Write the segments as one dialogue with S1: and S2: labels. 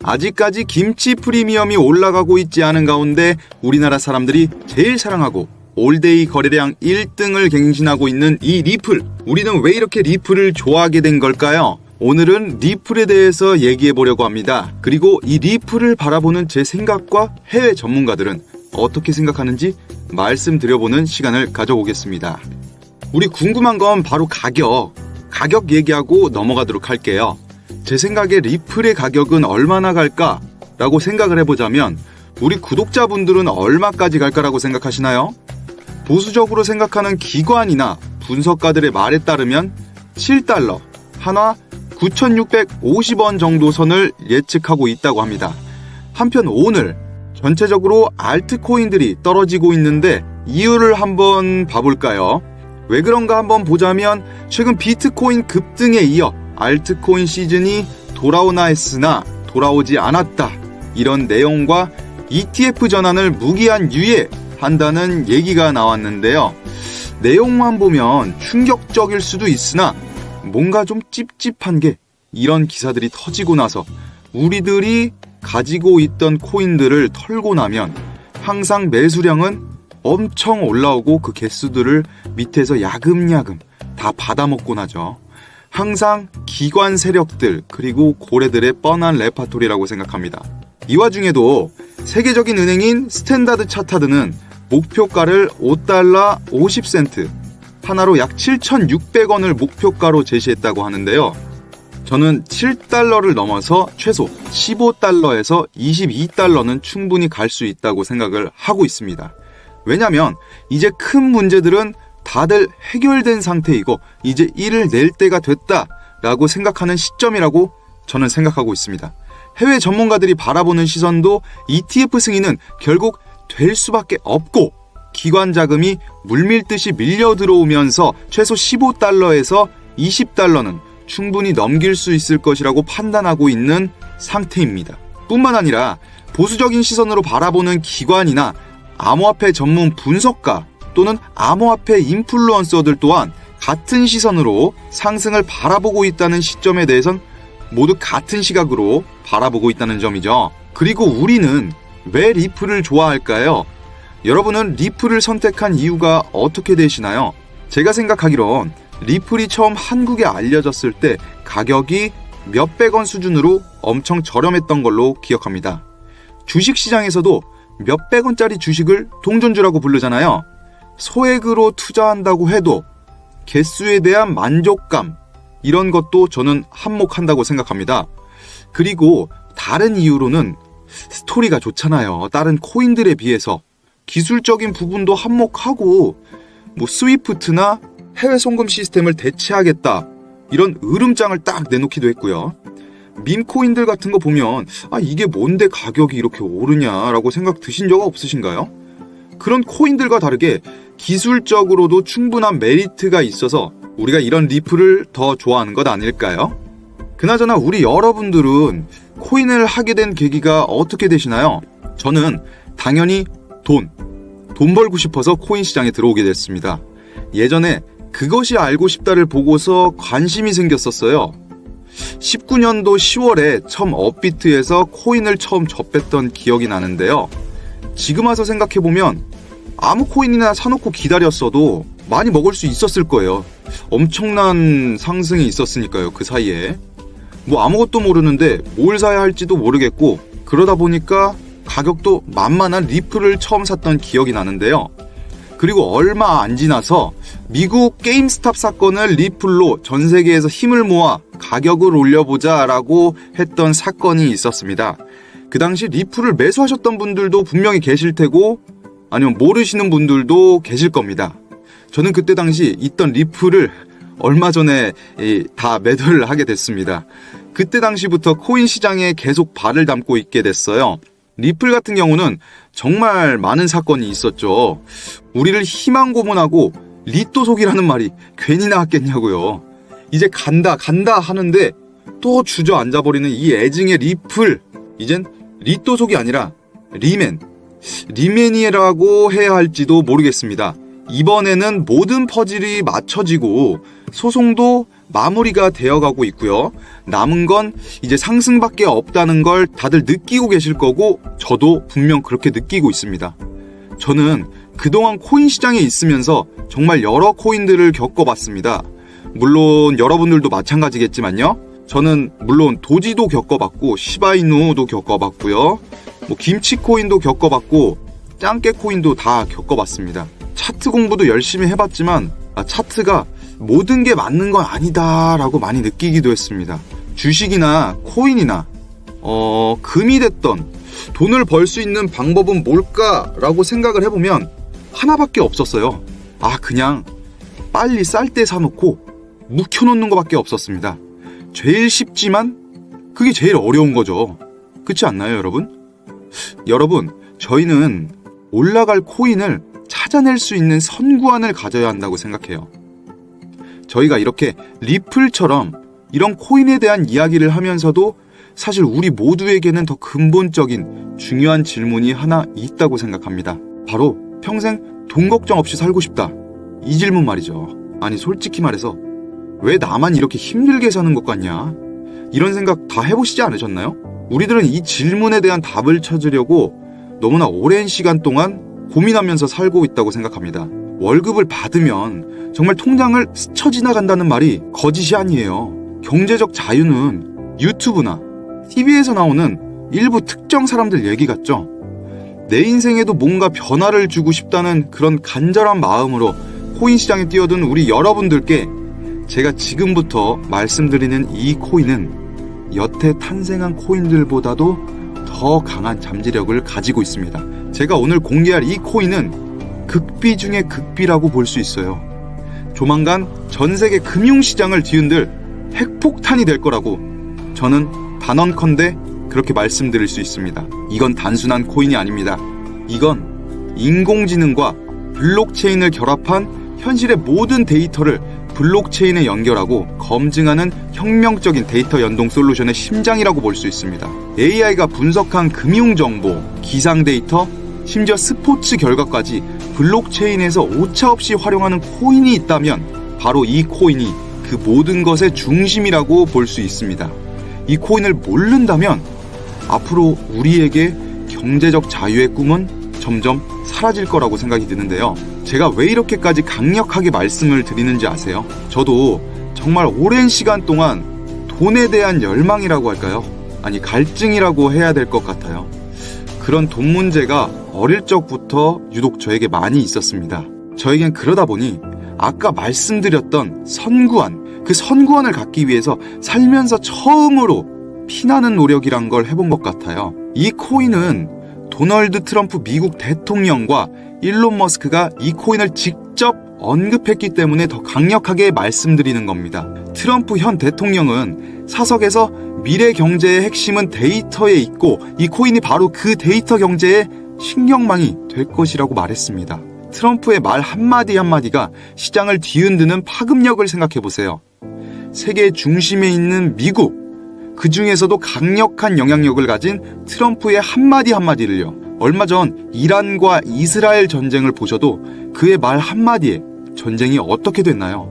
S1: 아직까지 김치 프리미엄이 올라가고 있지 않은 가운데 우리나라 사람들이 제일 사랑하고 올데이 거래량 1등을 갱신하고 있는 이 리플. 우리는 왜 이렇게 리플을 좋아하게 된 걸까요? 오늘은 리플에 대해서 얘기해 보려고 합니다. 그리고 이 리플을 바라보는 제 생각과 해외 전문가들은 어떻게 생각하는지 말씀드려보는 시간을 가져보겠습니다. 우리 궁금한 건 바로 가격 얘기하고 넘어가도록 할게요. 제 생각에 리플의 가격은 얼마나 갈까라고 생각을 해보자면 우리 구독자분들은 얼마까지 갈까라고 생각하시나요? 보수적으로 생각하는 기관이나 분석가들의 말에 따르면 7달러, 한화 9,650원 정도 선을 예측하고 있다고 합니다. 한편 오늘 전체적으로 알트코인들이 떨어지고 있는데 이유를 한번 봐볼까요? 왜 그런가 한번 보자면 최근 비트코인 급등에 이어 알트코인 시즌이 돌아오나 했으나 돌아오지 않았다. 이런 내용과 ETF 전환을 무기한 유예한다는 얘기가 나왔는데요. 내용만 보면 충격적일 수도 있으나 뭔가 좀 찝찝한 게 이런 기사들이 터지고 나서 우리들이 가지고 있던 코인들을 털고 나면 항상 매수량은 엄청 올라오고 그 개수들을 밑에서 야금야금 다 받아먹고 나죠. 항상 기관 세력들 그리고 고래들의 뻔한 레파토리라고 생각합니다. 이 와중에도 세계적인 은행인 스탠다드 차타드는 목표가를 5달러 50센트, 하나로 약 7,600원을 목표가로 제시했다고 하는데요. 저는 7달러를 넘어서 최소 15달러에서 22달러는 충분히 갈 수 있다고 생각을 하고 있습니다. 왜냐면 이제 큰 문제들은 다들 해결된 상태이고 이제 이를 낼 때가 됐다라고 생각하는 시점이라고 저는 생각하고 있습니다. 해외 전문가들이 바라보는 시선도 ETF 승인은 결국 될 수밖에 없고 기관 자금이 물밀듯이 밀려 들어오면서 최소 15달러에서 20달러는 충분히 넘길 수 있을 것이라고 판단하고 있는 상태입니다. 뿐만 아니라 보수적인 시선으로 바라보는 기관이나 암호화폐 전문 분석가 또는 암호화폐 인플루언서들 또한 같은 시선으로 상승을 바라보고 있다는 시점에 대해선 모두 같은 시각으로 바라보고 있다는 점이죠. 그리고 우리는 왜 리플을 좋아할까요? 여러분은 리플을 선택한 이유가 어떻게 되시나요? 제가 생각하기론 리플이 처음 한국에 알려졌을 때 가격이 몇백 원 수준으로 엄청 저렴했던 걸로 기억합니다. 주식시장에서도 몇백 원짜리 주식을 동전주라고 부르잖아요. 소액으로 투자한다고 해도 개수에 대한 만족감 이런 것도 저는 한몫한다고 생각합니다. 그리고 다른 이유로는 스토리가 좋잖아요. 다른 코인들에 비해서 기술적인 부분도 한몫하고 스위프트나 해외 송금 시스템을 대체하겠다 이런 으름장을 딱 내놓기도 했고요. 밈코인들 같은 거 보면 이게 뭔데 가격이 이렇게 오르냐라고 생각 드신 적 없으신가요? 그런 코인들과 다르게 기술적으로도 충분한 메리트가 있어서 우리가 이런 리플을 더 좋아하는 것 아닐까요? 그나저나 우리 여러분들은 코인을 하게 된 계기가 어떻게 되시나요? 저는 당연히 돈 벌고 싶어서 코인 시장에 들어오게 됐습니다. 예전에 그것이 알고 싶다를 보고서 관심이 생겼었어요. 19년도 10월에 처음 업비트에서 코인을 처음 접했던 기억이 나는데요. 지금 와서 생각해보면 아무 코인이나 사놓고 기다렸어도 많이 먹을 수 있었을 거예요. 엄청난 상승이 있었으니까요. 그 사이에 아무것도 모르는데 뭘 사야 할지도 모르겠고 그러다 보니까 가격도 만만한 리플을 처음 샀던 기억이 나는데요. 그리고 얼마 안 지나서 미국 게임스탑 사건을 리플로 전 세계에서 힘을 모아 가격을 올려보자 라고 했던 사건이 있었습니다. 그 당시 리플을 매수하셨던 분들도 분명히 계실 테고 아니면 모르시는 분들도 계실 겁니다. 저는 그때 당시 있던 리플을 얼마 전에 다 매도를 하게 됐습니다. 그때 당시부터 코인 시장에 계속 발을 담고 있게 됐어요. 리플 같은 경우는 정말 많은 사건이 있었죠. 우리를 희망 고문하고 리또속이라는 말이 괜히 나왔겠냐고요. 이제 간다 하는데 또 주저앉아버리는 이 애증의 리플. 이젠 리또속이 아니라 리맨이라고 해야 할지도 모르겠습니다. 이번에는 모든 퍼즐이 맞춰지고 소송도 마무리가 되어가고 있고요. 남은 건 이제 상승밖에 없다는 걸 다들 느끼고 계실 거고 저도 분명 그렇게 느끼고 있습니다. 저는 그동안 코인 시장에 있으면서 정말 여러 코인들을 겪어봤습니다. 물론 여러분들도 마찬가지겠지만요. 저는 물론 도지도 겪어봤고 시바이누도 겪어봤고요. 김치코인도 겪어봤고 짱깨코인도 다 겪어봤습니다. 차트 공부도 열심히 해봤지만 차트가 모든 게 맞는 건 아니다 라고 많이 느끼기도 했습니다. 주식이나 코인이나 금이 됐던 돈을 벌 수 있는 방법은 뭘까라고 생각을 해보면 하나밖에 없었어요. 그냥 빨리 쌀 때 사놓고 묵혀놓는 것밖에 없었습니다. 제일 쉽지만 그게 제일 어려운 거죠. 그렇지 않나요, 여러분? 여러분, 저희는 올라갈 코인을 찾아낼 수 있는 선구안을 가져야 한다고 생각해요. 저희가 이렇게 리플처럼 이런 코인에 대한 이야기를 하면서도 사실 우리 모두에게는 더 근본적인 중요한 질문이 하나 있다고 생각합니다. 바로 평생 돈 걱정 없이 살고 싶다. 이 질문 말이죠. 아니 솔직히 말해서 왜 나만 이렇게 힘들게 사는 것 같냐? 이런 생각 다 해보시지 않으셨나요? 우리들은 이 질문에 대한 답을 찾으려고 너무나 오랜 시간 동안 고민하면서 살고 있다고 생각합니다. 월급을 받으면 정말 통장을 스쳐 지나간다는 말이 거짓이 아니에요. 경제적 자유는 유튜브나 TV에서 나오는 일부 특정 사람들 얘기 같죠? 내 인생에도 뭔가 변화를 주고 싶다는 그런 간절한 마음으로 코인 시장에 뛰어든 우리 여러분들께 제가 지금부터 말씀드리는 이 코인은 여태 탄생한 코인들보다도 더 강한 잠재력을 가지고 있습니다. 제가 오늘 공개할 이 코인은 극비 중의 극비라고 볼 수 있어요. 조만간 전 세계 금융시장을 뒤흔들 핵폭탄이 될 거라고 저는 단언컨대 그렇게 말씀드릴 수 있습니다. 이건 단순한 코인이 아닙니다. 이건 인공지능과 블록체인을 결합한 현실의 모든 데이터를 블록체인에 연결하고 검증하는 혁명적인 데이터 연동 솔루션의 심장이라고 볼 수 있습니다. AI가 분석한 금융정보, 기상 데이터, 심지어 스포츠 결과까지 블록체인에서 오차없이 활용하는 코인이 있다면 바로 이 코인이 그 모든 것의 중심이라고 볼 수 있습니다. 이 코인을 모른다면 앞으로 우리에게 경제적 자유의 꿈은 점점 사라질 거라고 생각이 드는데요. 제가 왜 이렇게까지 강력하게 말씀을 드리는지 아세요? 저도 정말 오랜 시간 동안 돈에 대한 열망이라고 할까요? 아니 갈증이라고 해야 될 것 같아요. 그런 돈 문제가 어릴 적부터 유독 저에게 많이 있었습니다. 저에겐 그러다 보니 아까 말씀드렸던 선구안, 그 선구안을 갖기 위해서 살면서 처음으로 피나는 노력이란 걸 해본 것 같아요. 이 코인은 도널드 트럼프 미국 대통령과 일론 머스크가 이 코인을 직접 언급했기 때문에 더 강력하게 말씀드리는 겁니다. 트럼프 현 대통령은 사석에서 미래 경제의 핵심은 데이터에 있고 이 코인이 바로 그 데이터 경제의 신경망이 될 것이라고 말했습니다. 트럼프의 말 한마디 한마디가 시장을 뒤흔드는 파급력을 생각해보세요. 세계 중심에 있는 미국, 그 중에서도 강력한 영향력을 가진 트럼프의 한마디 한마디를요. 얼마 전 이란과 이스라엘 전쟁을 보셔도 그의 말 한마디에 전쟁이 어떻게 됐나요?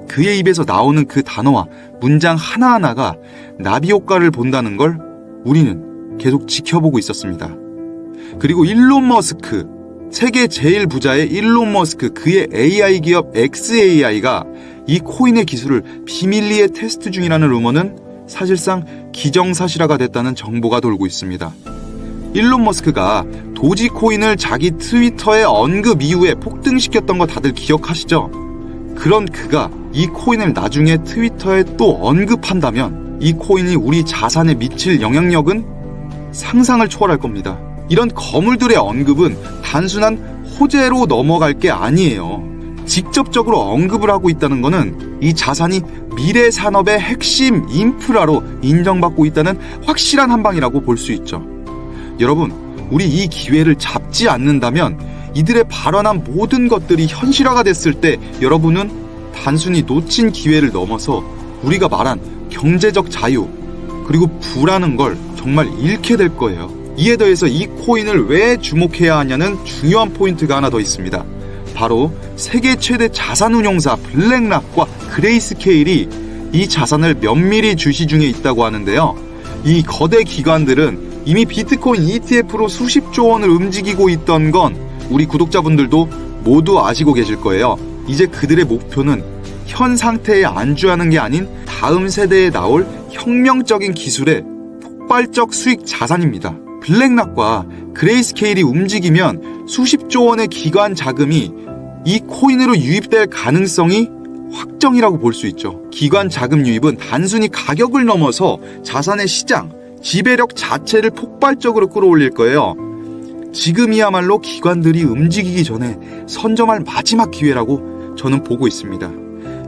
S1: 그의 입에서 나오는 그 단어와 문장 하나하나가 나비 효과를 본다는 걸 우리는 계속 지켜보고 있었습니다. 그리고 일론 머스크, 세계 제일 부자의 일론 머스크, 그의 AI 기업 xAI가 이 코인의 기술을 비밀리에 테스트 중이라는 루머는 사실상 기정사실화가 됐다는 정보가 돌고 있습니다. 일론 머스크가 도지코인을 자기 트위터에 언급 이후에 폭등시켰던 거 다들 기억하시죠? 그런 그가 이 코인을 나중에 트위터에 또 언급한다면 이 코인이 우리 자산에 미칠 영향력은 상상을 초월할 겁니다. 이런 거물들의 언급은 단순한 호재로 넘어갈 게 아니에요. 직접적으로 언급을 하고 있다는 것은 이 자산이 미래 산업의 핵심 인프라로 인정받고 있다는 확실한 한방이라고 볼 수 있죠. 여러분, 우리 이 기회를 잡지 않는다면 이들의 발언한 모든 것들이 현실화가 됐을 때 여러분은 단순히 놓친 기회를 넘어서 우리가 말한 경제적 자유 그리고 부라는 걸 정말 잃게 될 거예요. 이에 더해서 이 코인을 왜 주목해야 하냐는 중요한 포인트가 하나 더 있습니다. 바로 세계 최대 자산운용사 블랙락과 그레이스케일이 이 자산을 면밀히 주시 중에 있다고 하는데요. 이 거대 기관들은 이미 비트코인 ETF로 수십조 원을 움직이고 있던 건 우리 구독자분들도 모두 아시고 계실 거예요. 이제 그들의 목표는 현 상태에 안주하는 게 아닌 다음 세대에 나올 혁명적인 기술의 폭발적 수익 자산입니다. 블랙락과 그레이스케일이 움직이면 수십조 원의 기관 자금이 이 코인으로 유입될 가능성이 확정이라고 볼 수 있죠. 기관 자금 유입은 단순히 가격을 넘어서 자산의 시장, 지배력 자체를 폭발적으로 끌어올릴 거예요. 지금이야말로 기관들이 움직이기 전에 선점할 마지막 기회라고 저는 보고 있습니다.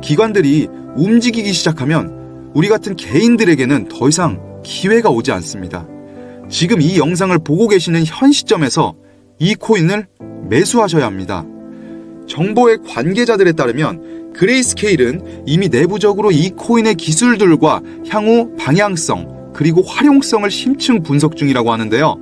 S1: 기관들이 움직이기 시작하면 우리 같은 개인들에게는 더 이상 기회가 오지 않습니다. 지금 이 영상을 보고 계시는 현 시점에서 이 코인을 매수하셔야 합니다. 정보의 관계자들에 따르면 그레이스케일은 이미 내부적으로 이 코인의 기술들과 향후 방향성 그리고 활용성을 심층 분석 중이라고 하는데요.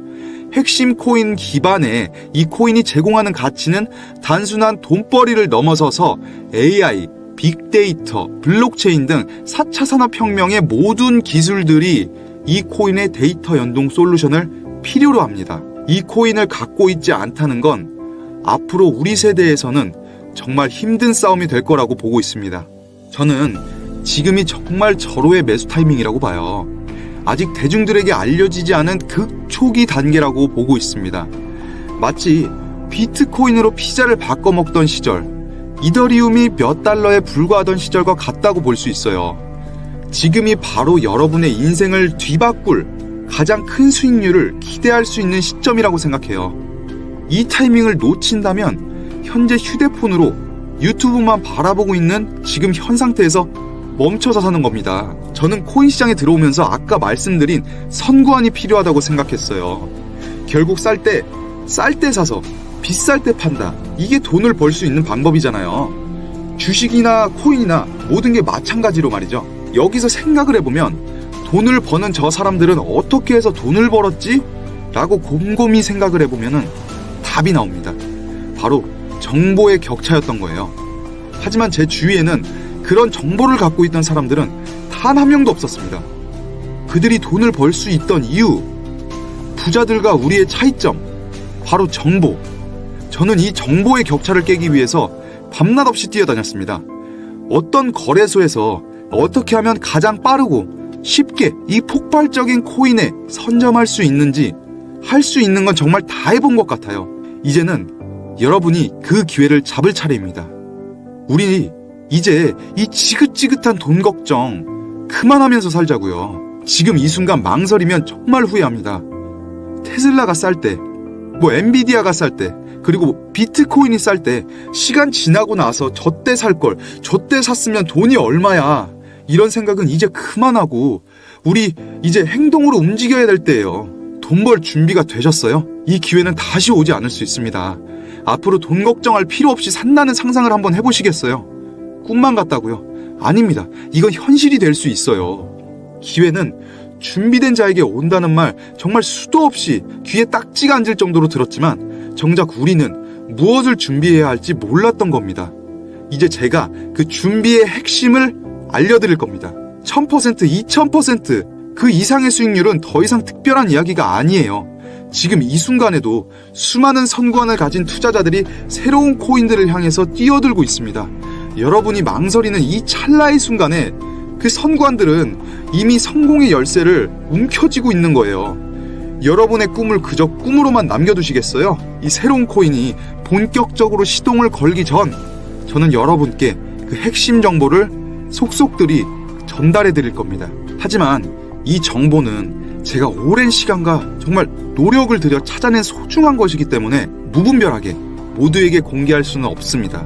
S1: 핵심 코인 기반에 이 코인이 제공하는 가치는 단순한 돈벌이를 넘어서서 AI, 빅데이터, 블록체인 등 4차 산업혁명의 모든 기술들이 이 코인의 데이터 연동 솔루션을 필요로 합니다. 이 코인을 갖고 있지 않다는 건 앞으로 우리 세대에서는 정말 힘든 싸움이 될 거라고 보고 있습니다. 저는 지금이 정말 절호의 매수 타이밍이라고 봐요. 아직 대중들에게 알려지지 않은 극초기 단계라고 보고 있습니다. 마치 비트코인으로 피자를 바꿔 먹던 시절, 이더리움이 몇 달러에 불과하던 시절과 같다고 볼 수 있어요. 지금이 바로 여러분의 인생을 뒤바꿀 가장 큰 수익률을 기대할 수 있는 시점이라고 생각해요. 이 타이밍을 놓친다면 현재 휴대폰으로 유튜브만 바라보고 있는 지금 현 상태에서 멈춰서 사는 겁니다. 저는 코인 시장에 들어오면서 아까 말씀드린 선구안이 필요하다고 생각했어요. 결국 쌀 때 사서 비쌀 때 판다. 이게 돈을 벌 수 있는 방법이잖아요. 주식이나 코인이나 모든 게 마찬가지로 말이죠. 여기서 생각을 해보면 돈을 버는 저 사람들은 어떻게 해서 돈을 벌었지? 라고 곰곰이 생각을 해보면 답이 나옵니다. 바로 정보의 격차였던 거예요. 하지만 제 주위에는 그런 정보를 갖고 있던 사람들은 단 한 명도 없었습니다. 그들이 돈을 벌 수 있던 이유, 부자들과 우리의 차이점, 바로 정보. 저는 이 정보의 격차를 깨기 위해서 밤낮 없이 뛰어다녔습니다. 어떤 거래소에서 어떻게 하면 가장 빠르고 쉽게 이 폭발적인 코인에 선점할 수 있는지 할 수 있는 건 정말 다 해본 것 같아요. 이제는 여러분이 그 기회를 잡을 차례입니다. 우리 이제 이 지긋지긋한 돈 걱정 그만하면서 살자고요. 지금 이 순간 망설이면 정말 후회합니다. 테슬라가 쌀 때, 엔비디아가 쌀 때, 그리고 비트코인이 쌀 때 시간 지나고 나서 저때 살 걸, 저때 샀으면 돈이 얼마야. 이런 생각은 이제 그만하고 우리 이제 행동으로 움직여야 될 때예요. 돈 벌 준비가 되셨어요? 이 기회는 다시 오지 않을 수 있습니다. 앞으로 돈 걱정할 필요 없이 산다는 상상을 한번 해보시겠어요? 꿈만 같다고요? 아닙니다. 이건 현실이 될 수 있어요. 기회는 준비된 자에게 온다는 말 정말 수도 없이 귀에 딱지가 앉을 정도로 들었지만 정작 우리는 무엇을 준비해야 할지 몰랐던 겁니다. 이제 제가 그 준비의 핵심을 알려드릴 겁니다. 1000%, 2000%, 그 이상의 수익률은 더 이상 특별한 이야기가 아니에요. 지금 이 순간에도 수많은 선구안을 가진 투자자들이 새로운 코인들을 향해서 뛰어들고 있습니다. 여러분이 망설이는 이 찰나의 순간에 그 선구안들은 이미 성공의 열쇠를 움켜쥐고 있는 거예요. 여러분의 꿈을 그저 꿈으로만 남겨두시겠어요? 이 새로운 코인이 본격적으로 시동을 걸기 전 저는 여러분께 그 핵심 정보를 속속들이 전달해 드릴 겁니다. 하지만 이 정보는 제가 오랜 시간과 정말 노력을 들여 찾아낸 소중한 것이기 때문에 무분별하게 모두에게 공개할 수는 없습니다.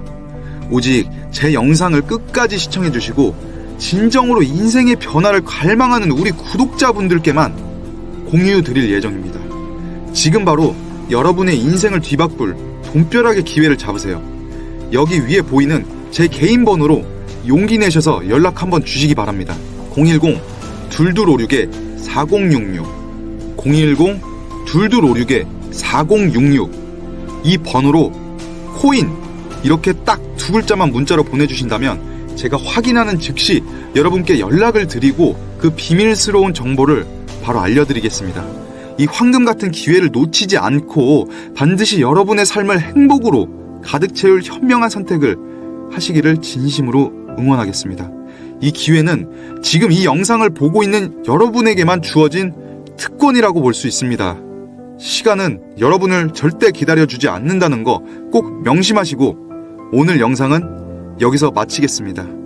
S1: 오직 제 영상을 끝까지 시청해 주시고 진정으로 인생의 변화를 갈망하는 우리 구독자분들께만 공유 드릴 예정입니다. 지금 바로 여러분의 인생을 뒤바꿀 돈벼락의 기회를 잡으세요. 여기 위에 보이는 제 개인 번호로 용기 내셔서 연락 한번 주시기 바랍니다. 010-2256-4066 010-2256-4066 이 번호로 코인 이렇게 딱 두 글자만 문자로 보내주신다면 제가 확인하는 즉시 여러분께 연락을 드리고 그 비밀스러운 정보를 바로 알려드리겠습니다. 이 황금 같은 기회를 놓치지 않고 반드시 여러분의 삶을 행복으로 가득 채울 현명한 선택을 하시기를 진심으로 응원하겠습니다. 이 기회는 지금 이 영상을 보고 있는 여러분에게만 주어진 특권이라고 볼 수 있습니다. 시간은 여러분을 절대 기다려주지 않는다는 거 꼭 명심하시고 오늘 영상은 여기서 마치겠습니다.